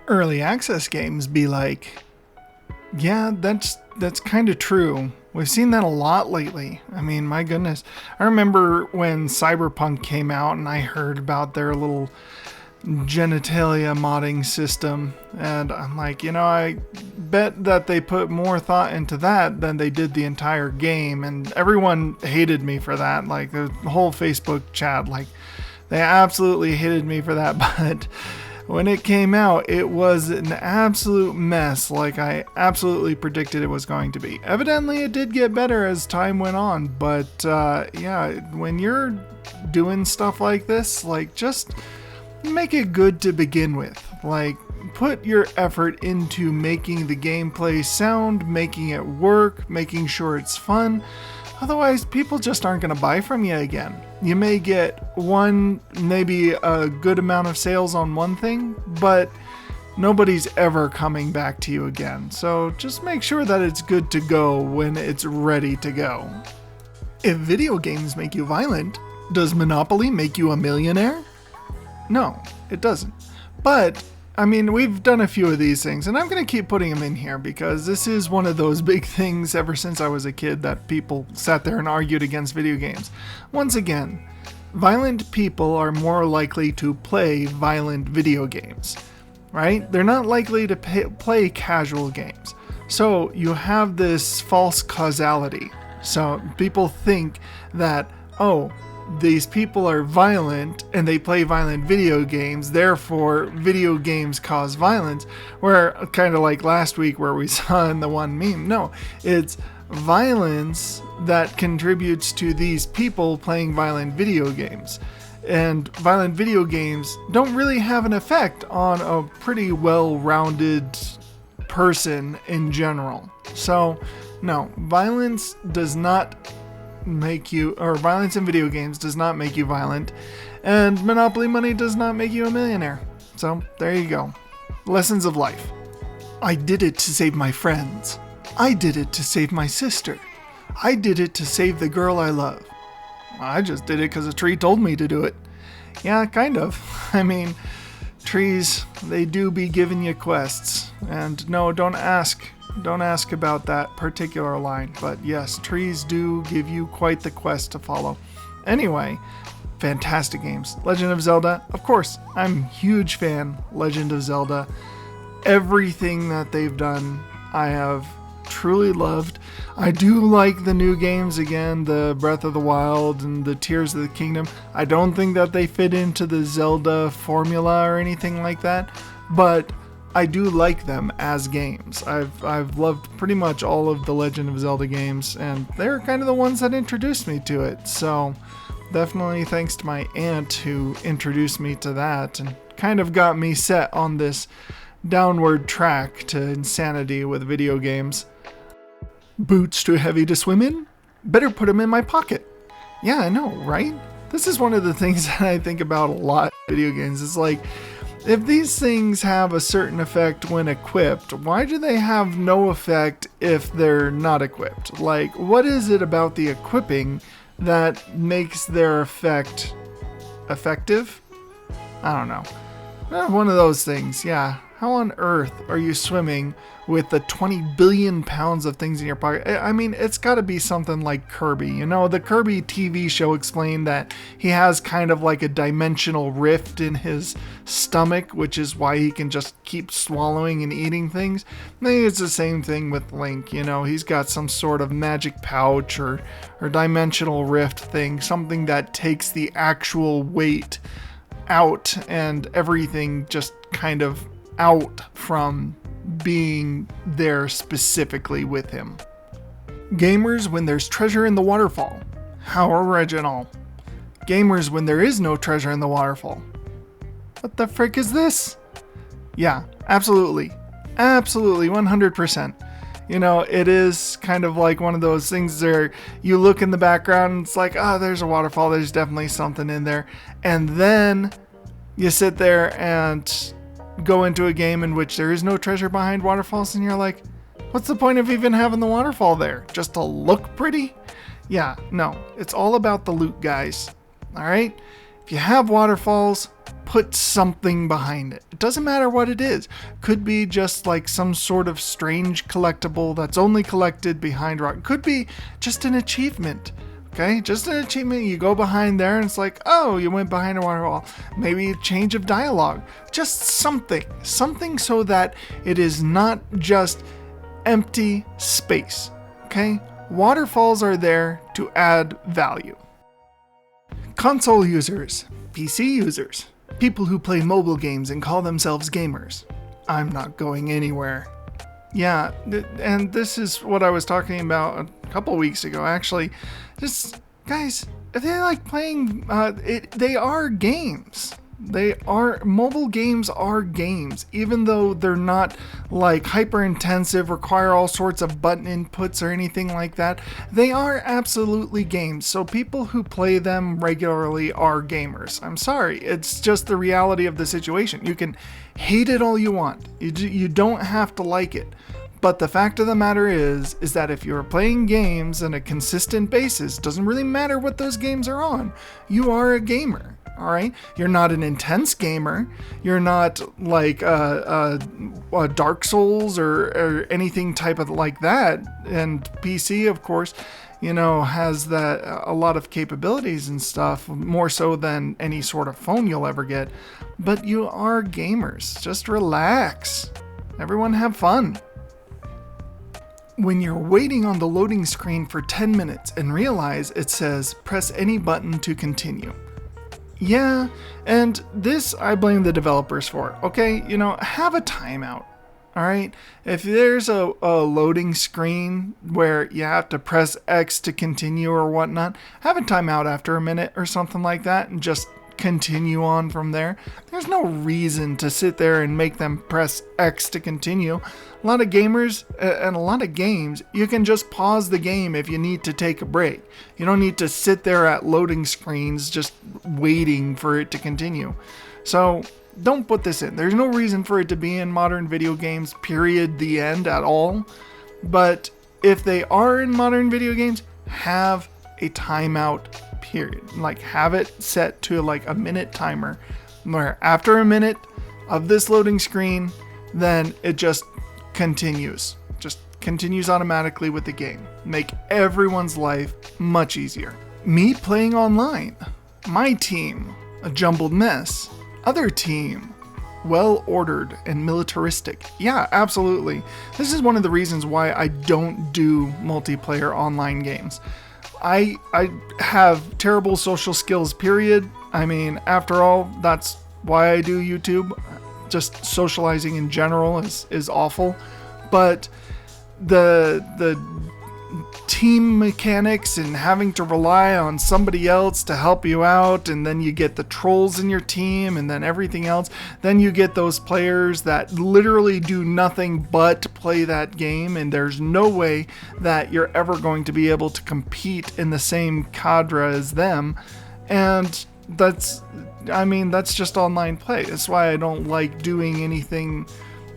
Early access games be like, yeah, that's kind of true. We've seen that a lot lately. I mean, my goodness. I remember when Cyberpunk came out and I heard about their little genitalia modding system, and I'm like, I bet that they put more thought into that than they did the entire game, and everyone hated me for that. Like the whole Facebook chat, like they absolutely hated me for that. But when it came out, it was an absolute mess, like I absolutely predicted it was going to be. Evidently it did get better as time went on, but yeah, when you're doing stuff like this, like just make it good to begin with. Like, put your effort into making the gameplay sound, making it work, making sure it's fun. Otherwise, people just aren't going to buy from you again. You may get maybe a good amount of sales on one thing, but nobody's ever coming back to you again. So just make sure that it's good to go when it's ready to go. If video games make you violent, does Monopoly make you a millionaire? No, it doesn't. But, I mean, we've done a few of these things, and I'm going to keep putting them in here because this is one of those big things ever since I was a kid that people sat there and argued against video games. Once again, violent people are more likely to play violent video games, right? They're not likely to play casual games. So you have this false causality. So people think that, oh, these people are violent and they play violent video games, therefore video games cause violence. Where, kind of like last week where we saw in the one meme, no, it's violence that contributes to these people playing violent video games. And violent video games don't really have an effect on a pretty well-rounded person in general. So, no, violence in video games does not make you violent, and Monopoly money does not make you a millionaire. So there you go. Lessons of life. I did it to save my friends. I did it to save my sister. I did it to save the girl I love. I just did it because a tree told me to do it. Yeah, kind of. I mean, trees, they do be giving you quests. And no, don't ask about that particular line, but yes, trees do give you quite the quest to follow. Anyway, fantastic games. Legend of Zelda, of course, I'm a huge fan. Legend of Zelda. Everything that they've done, I have truly loved. I do like the new games again, the Breath of the Wild and the Tears of the Kingdom. I don't think that they fit into the Zelda formula or anything like that, but I do like them as games. I've loved pretty much all of the Legend of Zelda games, and they're kind of the ones that introduced me to it. So definitely thanks to my aunt who introduced me to that and kind of got me set on this downward track to insanity with video games. Boots too heavy to swim in? Better put them in my pocket. Yeah, I know, right? This is one of the things that I think about a lot in video games. It's like, if these things have a certain effect when equipped, why do they have no effect if they're not equipped? Like, what is it about the equipping that makes their effect effective? I don't know. One of those things, yeah. How on earth are you swimming with the 20 billion pounds of things in your pocket? I mean, it's got to be something like Kirby. You know, the Kirby TV show explained that he has kind of like a dimensional rift in his stomach, which is why he can just keep swallowing and eating things. Maybe it's the same thing with Link. You know, he's got some sort of magic pouch or dimensional rift thing, something that takes the actual weight out and everything just kind of out from being there specifically with him. Gamers when there's treasure in the waterfall. How original. Gamers when there is no treasure in the waterfall. What the frick is this? Yeah, absolutely. Absolutely, 100%. You know, it is kind of like one of those things where you look in the background and it's like, oh, there's a waterfall, there's definitely something in there. And then you sit there and go into a game in which there is no treasure behind waterfalls and you're like, what's the point of even having the waterfall there? Just to look pretty? Yeah, no, it's all about the loot, guys. All right? If you have waterfalls, put something behind it. It doesn't matter what it is. Could be just like some sort of strange collectible that's only collected behind rock. Could be just an achievement. Okay, just an achievement. You go behind there and it's like, oh, you went behind a waterfall. Maybe a change of dialogue. Just something so that it is not just empty space. Okay, waterfalls are there to add value. Console users, PC users, people who play mobile games and call themselves gamers. I'm not going anywhere. Yeah, and this is what I was talking about a couple weeks ago, actually. Just, guys, if they like playing, they are games. Mobile games are games, even though they're not like hyper intensive, require all sorts of button inputs or anything like that. They are absolutely games. So people who play them regularly are gamers. I'm sorry. It's just the reality of the situation. You can hate it all you want. You don't have to like it. But the fact of the matter is that if you're playing games on a consistent basis, doesn't really matter what those games are on, you are a gamer. All right, you're not an intense gamer. You're not like a Dark Souls or anything type of like that. And PC, of course, has a lot of capabilities and stuff, more so than any sort of phone you'll ever get. But you are gamers. Just relax. Everyone have fun. When you're waiting on the loading screen for 10 minutes and realize it says press any button to continue. Yeah, and this I blame the developers for. Okay, have a timeout. All right, if there's a loading screen where you have to press X to continue or whatnot, have a timeout after a minute or something like that and just continue on from there. There's no reason to sit there and make them press X to continue. A lot of gamers and a lot of games, you can just pause the game if you need to take a break. You don't need to sit there at loading screens just waiting for it to continue. So don't put this in. There's no reason for it to be in modern video games, period, the end at all. But if they are in modern video games, have a timeout, period. Like have it set to like a minute timer where after a minute of this loading screen, then it just continues automatically with the game. Make everyone's life much easier. Me playing online. My team, a jumbled mess. Other team, well ordered and militaristic. Yeah, absolutely. This is one of the reasons why I don't do multiplayer online games. I have terrible social skills, period. I mean, after all, that's why I do YouTube. Just socializing in general is awful. But the team mechanics and having to rely on somebody else to help you out, and then you get the trolls in your team and then everything else, then you get those players that literally do nothing but play that game, and there's no way that you're ever going to be able to compete in the same cadre as them. And that's just online play. That's why I don't like doing anything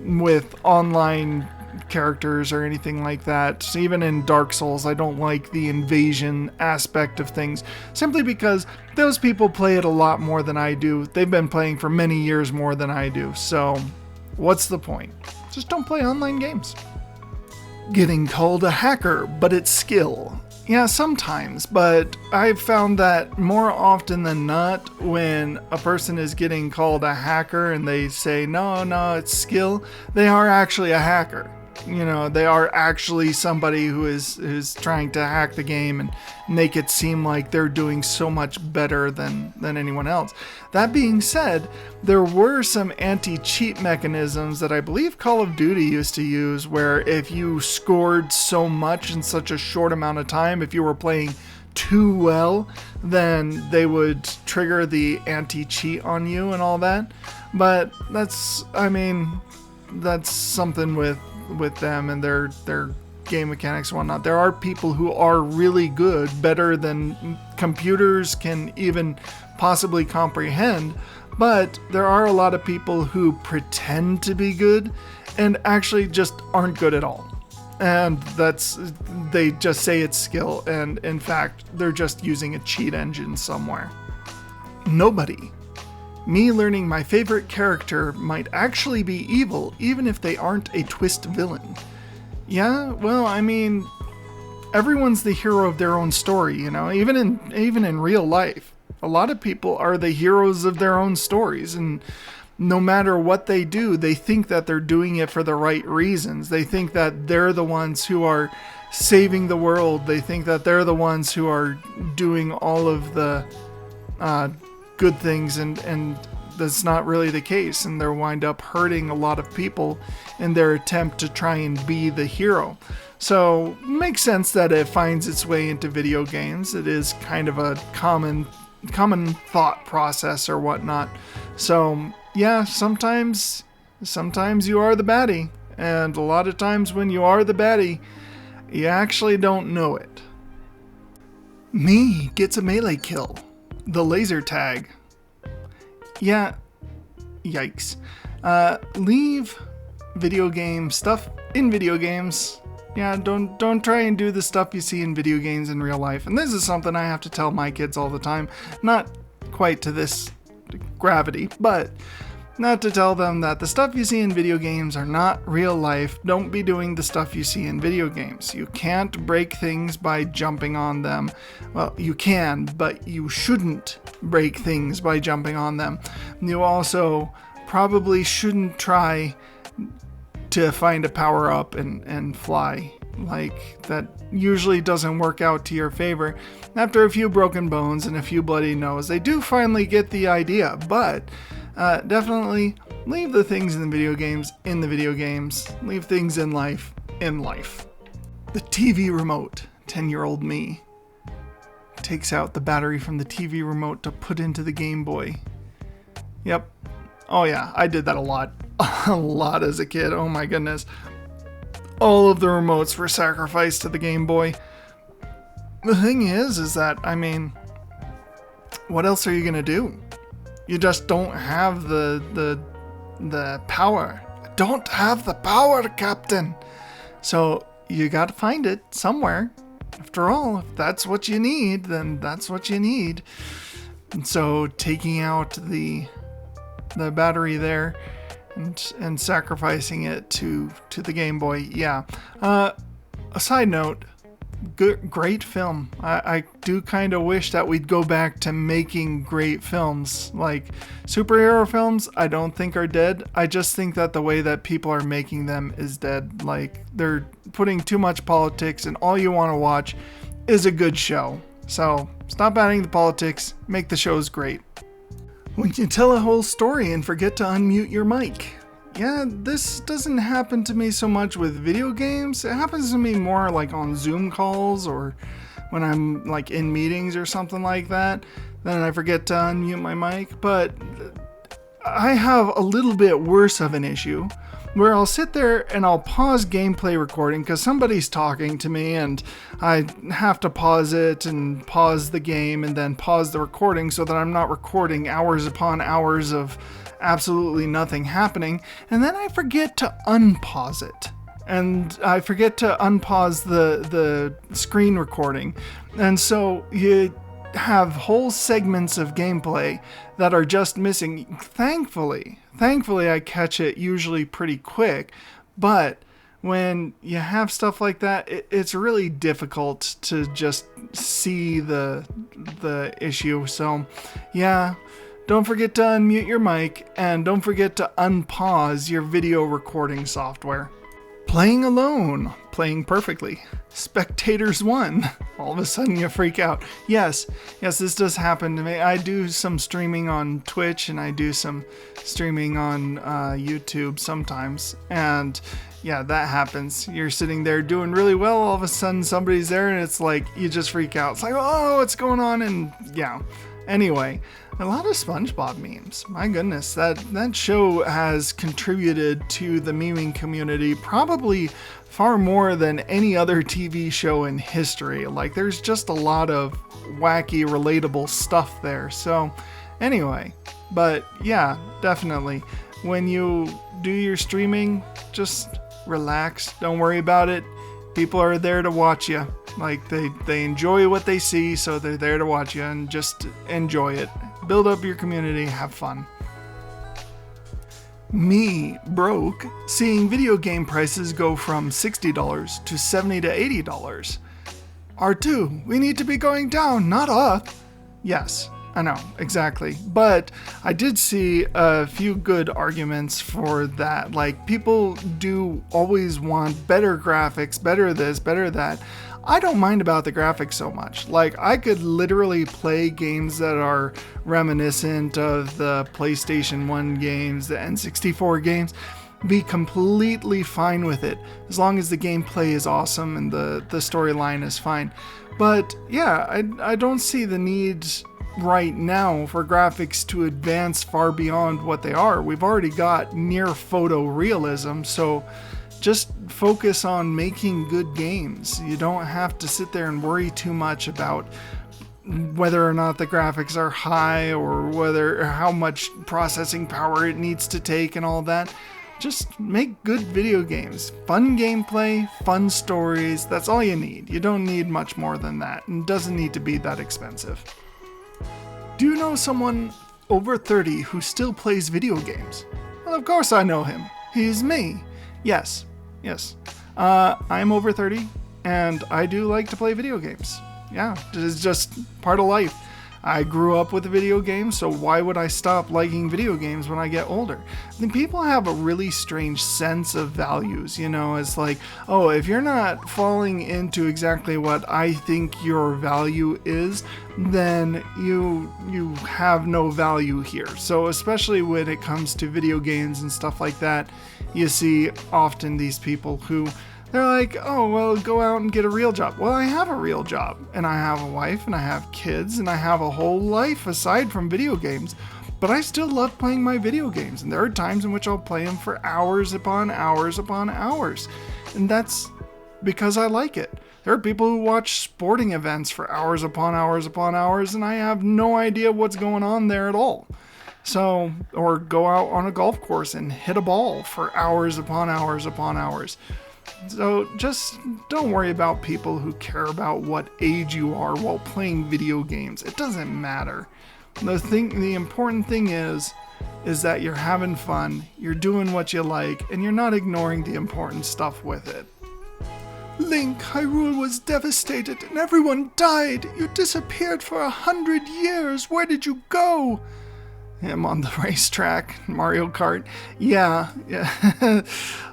with online characters or anything like that. So even in Dark Souls, I don't like the invasion aspect of things, simply because those people play it a lot more than I do. They've been playing for many years more than I do. So what's the point? Just don't play online games. Getting called a hacker, but it's skill. Yeah, sometimes, but I've found that more often than not, when a person is getting called a hacker and they say, no, it's skill, they are actually a hacker. They are actually somebody who is trying to hack the game and make it seem like they're doing so much better than anyone else. That being said, there were some anti-cheat mechanisms that I believe Call of Duty used to use, where if you scored so much in such a short amount of time, if you were playing too well, then they would trigger the anti-cheat on you and all that. But that's something with them and their game mechanics and whatnot. There are people who are really good, better than computers can even possibly comprehend, but there are a lot of people who pretend to be good and actually just aren't good at all. And they just say it's skill, and in fact, they're just using a cheat engine somewhere. Nobody. Me learning my favorite character might actually be evil, even if they aren't a twist villain. Yeah, well, I mean, everyone's the hero of their own story, you know, even in real life. A lot of people are the heroes of their own stories, and no matter what they do, they think that they're doing it for the right reasons. They think that they're the ones who are saving the world. They think that they're the ones who are doing all of the good things, and that's not really the case, and they wind up hurting a lot of people in their attempt to try and be the hero. So it makes sense that it finds its way into video games. It is kind of a common thought process or whatnot. So yeah, sometimes you are the baddie, and a lot of times when you are the baddie, you actually don't know it. Me gets a melee kill. The laser tag. Yeah, yikes. Leave video game stuff in video games. Yeah, don't try and do the stuff you see in video games in real life. And this is something I have to tell my kids all the time. Not quite to this gravity, but not to tell them that the stuff you see in video games are not real life. Don't be doing the stuff you see in video games. You can't break things by jumping on them. Well, you can, but you shouldn't break things by jumping on them. You also probably shouldn't try to find a power-up and fly. Like, that usually doesn't work out to your favor. After a few broken bones and a few bloody nose, they do finally get the idea, but definitely leave the things in the video games in the video games. Leave things in life in life. The TV remote. 10-year-old me takes out the battery from the TV remote to put into the Game Boy. Yep. Oh yeah, I did that a lot. A lot as a kid. Oh my goodness. All of the remotes were sacrificed to the Game Boy. The thing is that, I mean, what else are you gonna do? You just don't have the power. I don't have the power, Captain. So you gotta find it somewhere. After all, if that's what you need, then that's what you need. And so taking out the battery there and sacrificing it to the Game Boy, yeah. A side note, great film. I do kind of wish that we'd go back to making great films. Like, superhero films, I don't think are dead. I just think that the way that people are making them is dead. Like, they're putting too much politics, and all you want to watch is a good show. So stop adding the politics, make the shows great. When you tell a whole story and forget to unmute your mic. Yeah, this doesn't happen to me so much with video games. It happens to me more like on Zoom calls or when I'm like in meetings or something like that. Then I forget to unmute my mic. But I have a little bit worse of an issue where I'll sit there and I'll pause gameplay recording because somebody's talking to me and I have to pause it and pause the game and then pause the recording so that I'm not recording hours upon hours of absolutely nothing happening, and then I forget to unpause it. And I forget to unpause the screen recording. And so you have whole segments of gameplay that are just missing. Thankfully I catch it usually pretty quick, but when you have stuff like that, it's really difficult to just see the issue. So yeah, don't forget to unmute your mic, and don't forget to unpause your video recording software. Playing alone, playing perfectly. Spectators 1. All of a sudden you freak out. Yes, this does happen to me. I do some streaming on Twitch and I do some streaming on YouTube sometimes. And yeah, that happens. You're sitting there doing really well, all of a sudden somebody's there and it's like, you just freak out. It's like, oh, what's going on? And yeah. Anyway, a lot of SpongeBob memes. My goodness, that show has contributed to the memeing community probably far more than any other TV show in history. Like, there's just a lot of wacky, relatable stuff there. So, anyway, but yeah, definitely. When you do your streaming, just relax. Don't worry about it. People are there to watch you. Like, they enjoy what they see, so they're there to watch you, and just enjoy it. build up your community, have fun. Me, broke, seeing video game prices go from $60 to $70 to $80. R2, we need to be going down, not up. Yes, I know, exactly. But I did see a few good arguments for that. Like, people do always want better graphics, better this, better that. I don't mind about the graphics so much. Like, I could literally play games that are reminiscent of the PlayStation 1 games, the N64 games, be completely fine with it, as long as the gameplay is awesome and the storyline is fine. But yeah, I don't see the need right now for graphics to advance far beyond what they are. We've already got near photorealism, so just focus on making good games. You don't have to sit there and worry too much about whether or not the graphics are high or how much processing power it needs to take and all that. Just make good video games. Fun gameplay, fun stories, that's all you need. You don't need much more than that, and it doesn't need to be that expensive. Do you know someone over 30 who still plays video games? Well, of course I know him. He's me. Yes. I'm over 30, and I do like to play video games. Yeah, it's just part of life. I grew up with video games, so why would I stop liking video games when I get older? I think people have a really strange sense of values, it's like, oh, if you're not falling into exactly what I think your value is, then you have no value here. So especially when it comes to video games and stuff like that, you see often these people who they're like, oh, well, go out and get a real job. Well, I have a real job, and I have a wife, and I have kids, and I have a whole life aside from video games, but I still love playing my video games, and there are times in which I'll play them for hours upon hours upon hours, and that's because I like it. There are people who watch sporting events for hours upon hours upon hours, and I have no idea what's going on there at all. So, or go out on a golf course and hit a ball for hours upon hours upon hours. So just don't worry about people who care about what age you are while playing video games. It doesn't matter. The important thing is that you're having fun, you're doing what you like, and you're not ignoring the important stuff with it. Link, Hyrule was devastated and everyone died. You disappeared for 100 years. Where did you go? Him on the racetrack, Mario Kart. Yeah.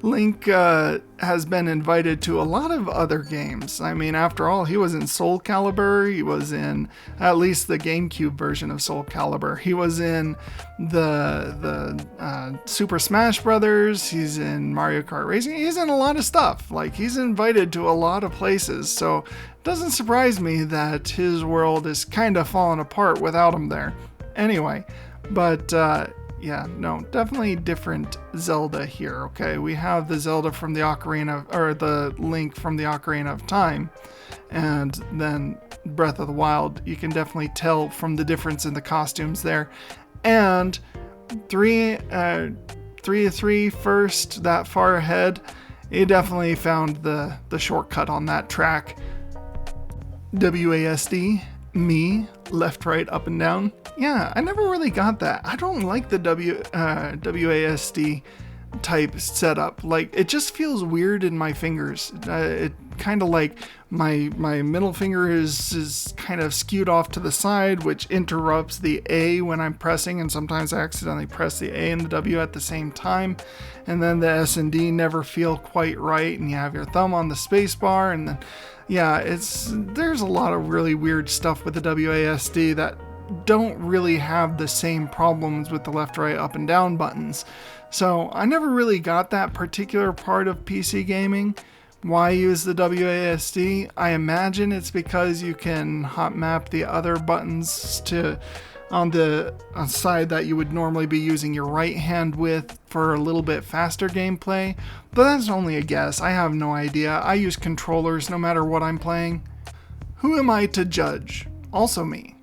Link has been invited to a lot of other games. I mean, after all, he was in Soul Calibur. He was in at least the GameCube version of Soul Calibur. He was in the Super Smash Brothers. He's in Mario Kart Racing. He's in a lot of stuff. Like, he's invited to a lot of places. So it doesn't surprise me that his world is kind of falling apart without him there. Anyway. But, definitely different Zelda here, okay? We have the Zelda from the the Link from the Ocarina of Time, and then Breath of the Wild. You can definitely tell from the difference in the costumes there. And 3 first, that far ahead, you definitely found the shortcut on that track. WASD, me, left, right, up, and down. Yeah, I never really got that. I don't like the WASD type setup. Like, it just feels weird in my fingers. It kind of like my middle finger is kind of skewed off to the side, which interrupts the A when I'm pressing, and sometimes I accidentally press the A and the W at the same time. And then the S and D never feel quite right, and you have your thumb on the space bar, and then there's a lot of really weird stuff with the WASD that don't really have the same problems with the left, right, up, and down buttons. So I never really got that particular part of PC gaming. Why use the WASD? I imagine it's because you can hot map the other buttons on the side that you would normally be using your right hand with for a little bit faster gameplay. But that's only a guess. I have no idea. I use controllers no matter what I'm playing. Who am I to judge? Also me.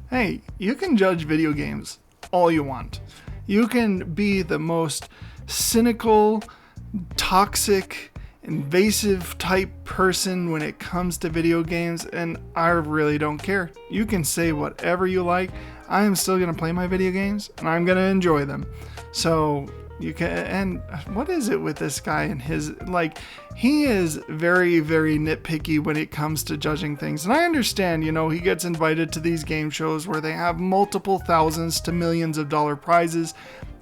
Hey, you can judge video games all you want. You can be the most cynical, toxic, invasive type person when it comes to video games, and I really don't care. You can say whatever you like. I am still going to play my video games and I'm going to enjoy them. So you can, and what is it with this guy and his, like, he is very, very nitpicky when it comes to judging things. And I understand, you know, he gets invited to these game shows where they have multiple thousands to millions of dollar prizes.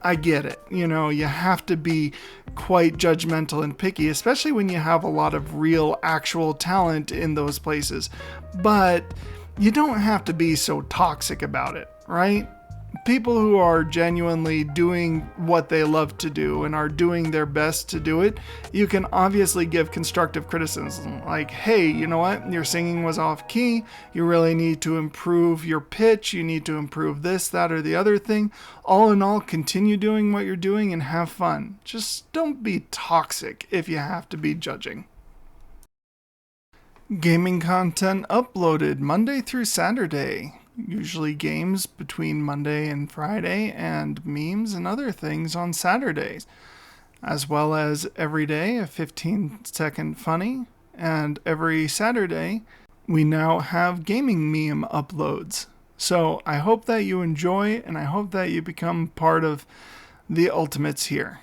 I get it. You know, you have to be quite judgmental and picky, especially when you have a lot of real, actual talent in those places. But you don't have to be so toxic about it, right? People who are genuinely doing what they love to do and are doing their best to do it, you can obviously give constructive criticism. Like, hey, you know what? Your singing was off key. You really need to improve your pitch. You need to improve this, that, or the other thing. All in all, continue doing what you're doing and have fun. Just don't be toxic if you have to be judging. Gaming content uploaded Monday through Saturday. Usually games between Monday and Friday, and memes and other things on Saturdays, as well as every day a 15-second funny, and every Saturday we now have gaming meme uploads. So I hope that you enjoy, and I hope that you become part of the Ultimates here.